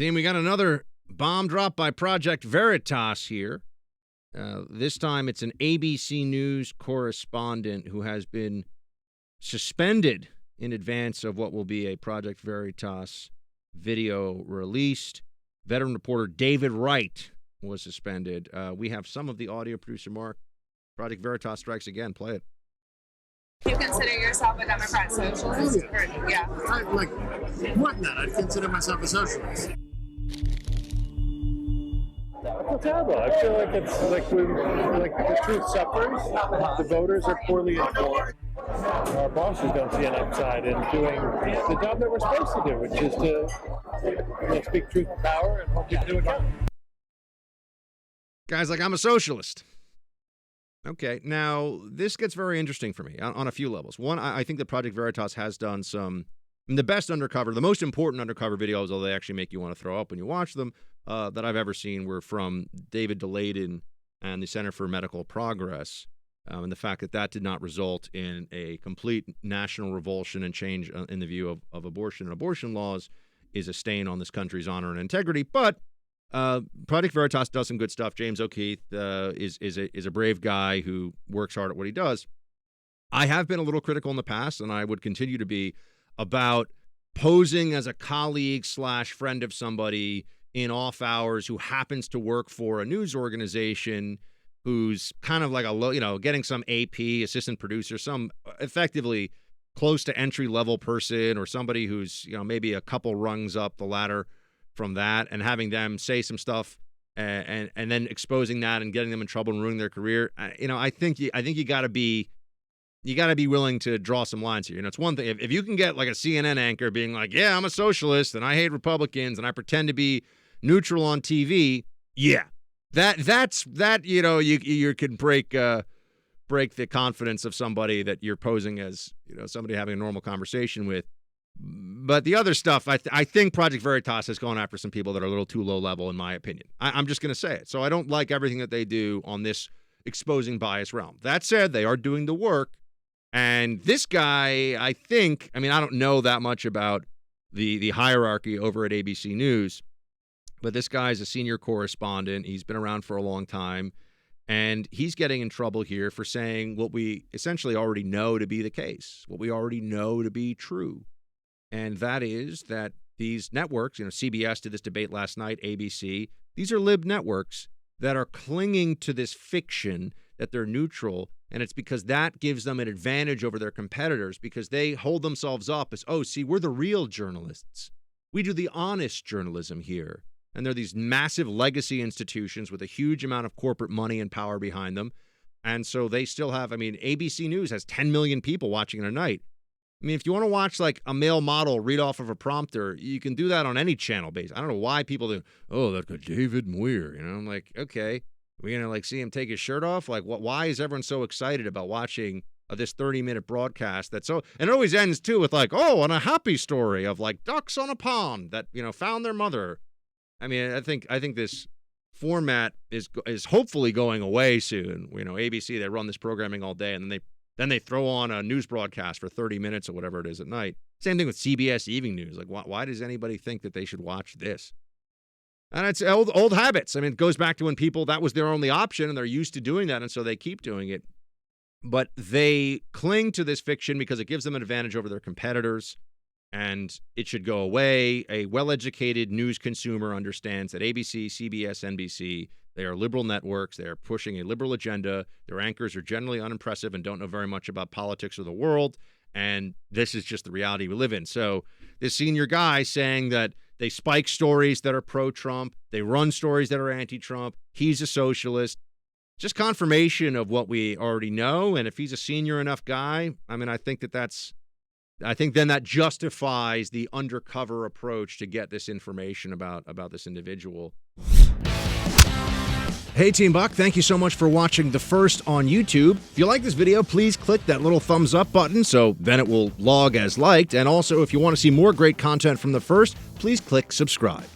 Team, we got another bomb drop by Project Veritas here. This time it's an ABC News correspondent who has been suspended in advance of what will be a Project Veritas video released. Veteran reporter David Wright was suspended. We have some of the audio. Producer Mark. Project Veritas strikes again. Play it. You consider yourself a Democrat socialist? Yeah. More than that, I'd consider myself a socialist. I feel terrible. I feel like it's like the truth suffers. The voters are poorly informed. Our bosses don't see an upside in doing the job that we're supposed to do, which is to speak truth to power and hold people to account. Guys, I'm a socialist. Okay, now this gets very interesting for me on a few levels. One, I think that Project Veritas has done the best undercover, the most important undercover videos, although they actually make you want to throw up when you watch them, that I've ever seen were from David Wright and the Center for Medical Progress. And the fact that did not result in a complete national revulsion and change in the view of abortion and abortion laws is a stain on this country's honor and integrity. But Project Veritas does some good stuff. James O'Keefe is a brave guy who works hard at what he does. I have been a little critical in the past, and I would continue to be, about posing as a colleague / friend of somebody in off hours who happens to work for a news organization who's kind of like getting some AP, assistant producer, some effectively close to entry level person, or somebody who's, maybe a couple rungs up the ladder from that, and having them say some stuff and then exposing that and getting them in trouble and ruining their career. I think you got to be willing to draw some lines here. It's one thing if you can get like a CNN anchor being like, "Yeah, I'm a socialist and I hate Republicans and I pretend to be neutral on TV." Yeah, you can break the confidence of somebody that you're posing as somebody having a normal conversation with. But the other stuff, I think Project Veritas has gone after some people that are a little too low level, in my opinion. I'm just going to say it. So I don't like everything that they do on this exposing bias realm. That said, they are doing the work. And this guy, I don't know that much about the hierarchy over at ABC News, but this guy's a senior correspondent. He's been around for a long time, and he's getting in trouble here for saying what we essentially already know to be the case, what we already know to be true. And that is that these networks, CBS did this debate last night, ABC, these are lib networks that are clinging to this fiction that they're neutral. And it's because that gives them an advantage over their competitors, because they hold themselves up as, we're the real journalists. We do the honest journalism here. And they're these massive legacy institutions with a huge amount of corporate money and power behind them. And so they still have, ABC News has 10 million people watching it a night. If you want to watch like a male model read off of a prompter, you can do that on any channel base. I don't know why people do, that's got David Muir. I'm like, okay, we're going to see him take his shirt off? Why is everyone so excited about watching this 30-minute broadcast? And it always ends too with and a happy story of ducks on a pond that, found their mother. I think this format is hopefully going away soon. ABC, they run this programming all day, and then they throw on a news broadcast for 30 minutes or whatever it is at night. Same thing with CBS Evening News. Why does anybody think that they should watch this? And it's old habits. It goes back to when people, that was their only option, and they're used to doing that, and so they keep doing it. But they cling to this fiction because it gives them an advantage over their competitors, and it should go away. A well-educated news consumer understands that ABC, CBS, NBC, they are liberal networks. They are pushing a liberal agenda. Their anchors are generally unimpressive and don't know very much about politics or the world. And this is just the reality we live in. So this senior guy saying that they spike stories that are pro-Trump, they run stories that are anti-Trump, he's a socialist, just confirmation of what we already know. And if he's a senior enough guy, I think then that justifies the undercover approach to get this information about this individual. Hey, Team Buck, thank you so much for watching The First on YouTube. If you like this video, please click that little thumbs up button so then it will log as liked. And also, if you want to see more great content from The First, please click subscribe.